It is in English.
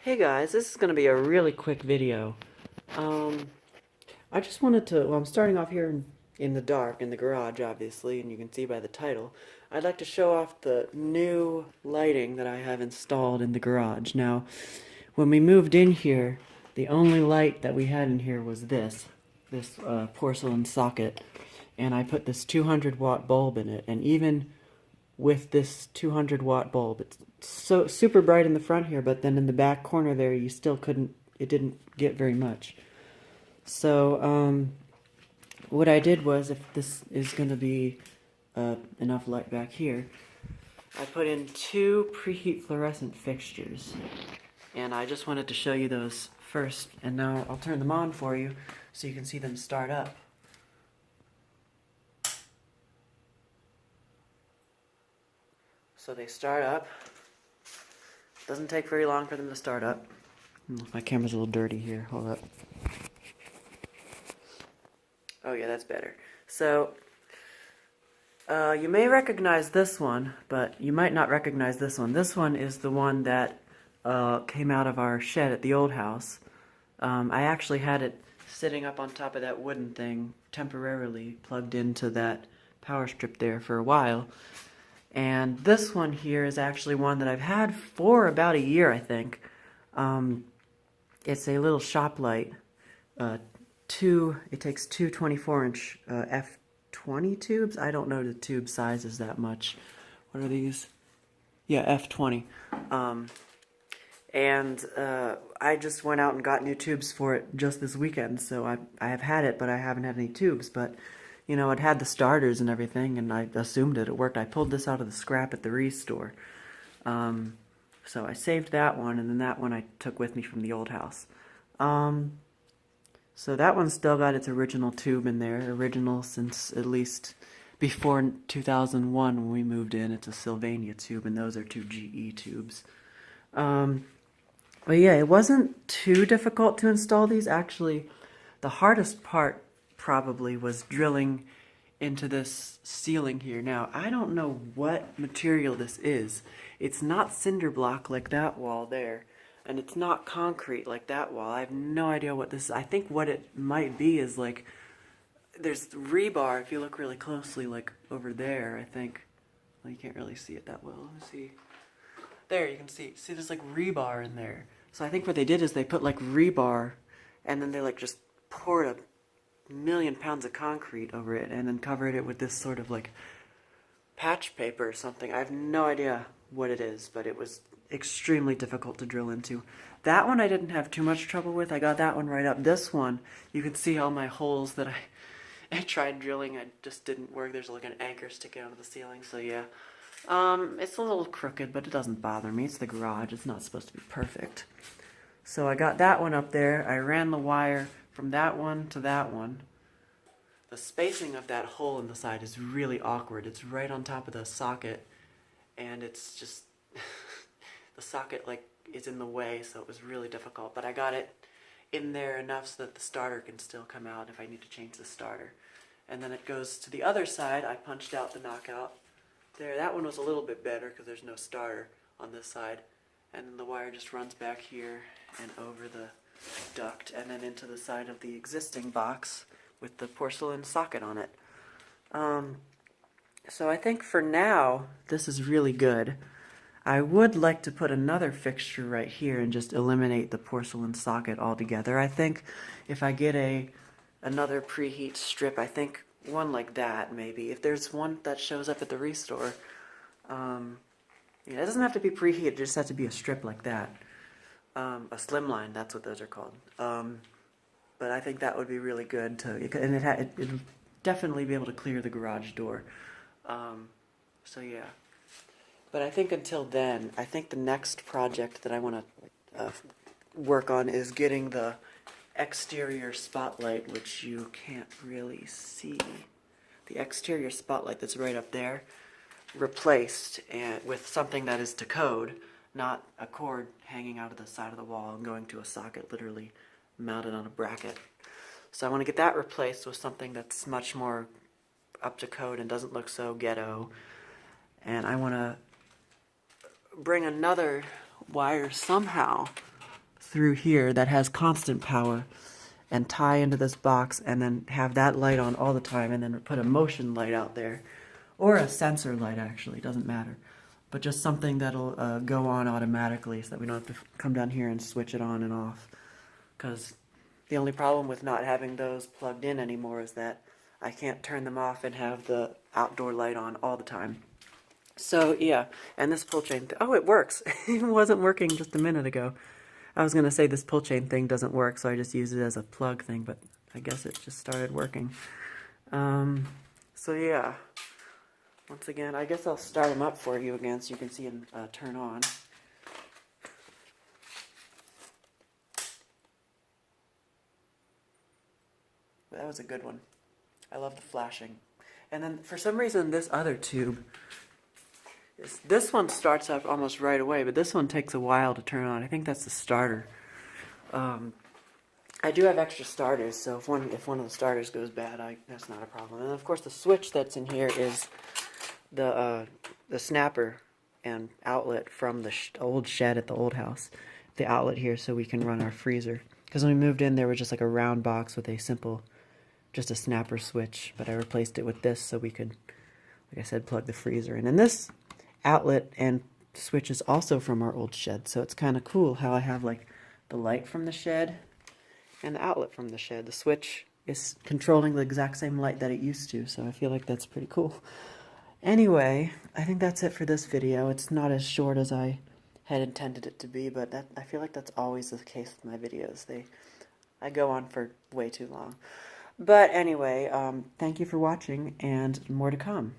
Hey guys, this is going to be a really quick video. I just wanted to, well, I'm starting off here in the dark, in the garage, obviously, and you can see by the title. I'd like to show off the new lighting that I have installed in the garage. Now, when we moved in here, the only light that we had in here was this porcelain socket, and I put this 200-watt bulb in it, and even with this 200-watt bulb, it's so super bright in the front here, but then in the back corner there, you still couldn't, it didn't get very much. So, what I did was, if this is going to be enough light back here, I put in 2 preheat fluorescent fixtures. And I just wanted to show you those first, and now I'll turn them on for you so you can see them start up. So they start up. Doesn't take very long for them to start up. My camera's a little dirty here. Hold up. Oh yeah, that's better. So, you may recognize this one, but you might not recognize this one. This one is the one that came out of our shed at the old house. I actually had it sitting up on top of that wooden thing, temporarily plugged into that power strip there for a while. And this one here is actually one that I've had for about a year, I think. It's a little shop light. It takes two 24-inch F20 tubes. I don't know the tube sizes that much. What are these? Yeah, F20. I just went out and got new tubes for it just this weekend. So I have had it, but I haven't had any tubes. But you know, it had the starters and everything, and I assumed it worked. I pulled this out of the scrap at the restore. So I saved that one, and then that one I took with me from the old house. So that one's still got its original tube in there, original since at least before 2001 when we moved in. It's a Sylvania tube, and those are 2 GE tubes. But yeah, it wasn't too difficult to install these. Actually, the hardest part probably was drilling into this ceiling here. Now, I don't know what material this is. It's not cinder block like that wall there, and it's not concrete like that wall. I have no idea what this is. I think what it might be is like, there's rebar, if you look really closely, like over there, I think. Well, you can't really see it that well. Let me see. There, you can see. See, there's like rebar in there. So I think what they did is they put like rebar, and then they like just poured a million pounds of concrete over it and then covered it with this sort of like patch paper or something. I have no idea what it is, but it was extremely difficult to drill into. That one I didn't have too much trouble with. I got that one right up. This one, you can see all my holes that I tried drilling. I just didn't work. There's like an anchor sticking out of the ceiling, so yeah. It's a little crooked, but it doesn't bother me. It's the garage. It's not supposed to be perfect. So I got that one up there. I ran the wire from that one to that one. The spacing of that hole in the side is really awkward. It's right on top of the socket, and it's just the socket like is in the way, so it was really difficult. But I got it in there enough so that the starter can still come out if I need to change the starter. And then it goes to the other side. I punched out the knockout there. That one was a little bit better because there's no starter on this side. And then the wire just runs back here and over the duct and then into the side of the existing box with the porcelain socket on it. So I think for now this is really good. I would like to put another fixture right here and just eliminate the porcelain socket altogether. I think if I get another preheat strip, I think one like that maybe. If there's one that shows up at the restore, it doesn't have to be preheat, it just has to be a strip like that. A slimline, that's what those are called. But I think that would be really good to, and it would definitely be able to clear the garage door. So yeah. But I think until then, I think the next project that I want to work on is getting the exterior spotlight, which you can't really see. The exterior spotlight that's right up there, replaced and with something that is to code, not a cord hanging out of the side of the wall and going to a socket literally mounted on a bracket. So I want to get that replaced with something that's much more up to code and doesn't look so ghetto. And I want to bring another wire somehow through here that has constant power and tie into this box and then have that light on all the time and then put a motion light out there. Or a sensor light, actually, doesn't matter. But just something that'll go on automatically so that we don't have to come down here and switch it on and off. Because the only problem with not having those plugged in anymore is that I can't turn them off and have the outdoor light on all the time. So yeah, and this pull chain, oh, it works. It wasn't working just a minute ago. I was going to say this pull chain thing doesn't work, so I just use it as a plug thing, but I guess it just started working. So yeah, once again, I guess I'll start them up for you again so you can see them turn on. But that was a good one. I love the flashing. And then for some reason this other tube, this one starts up almost right away, but this one takes a while to turn on. I think that's the starter. I do have extra starters, so if one of the starters goes bad, that's not a problem. And of course the switch that's in here is the snapper and outlet from the old shed at the old house. The outlet here so we can run our freezer. Because when we moved in there was just like a round box with a simple, just a snapper switch, but I replaced it with this so we could, like I said, plug the freezer in. And this outlet and switch is also from our old shed, so it's kind of cool how I have like the light from the shed and the outlet from the shed. The switch is controlling the exact same light that it used to, so I feel like that's pretty cool. Anyway, I think that's it for this video. It's not as short as I had intended it to be, but I feel like that's always the case with my videos. I go on for way too long. But anyway, thank you for watching, and more to come.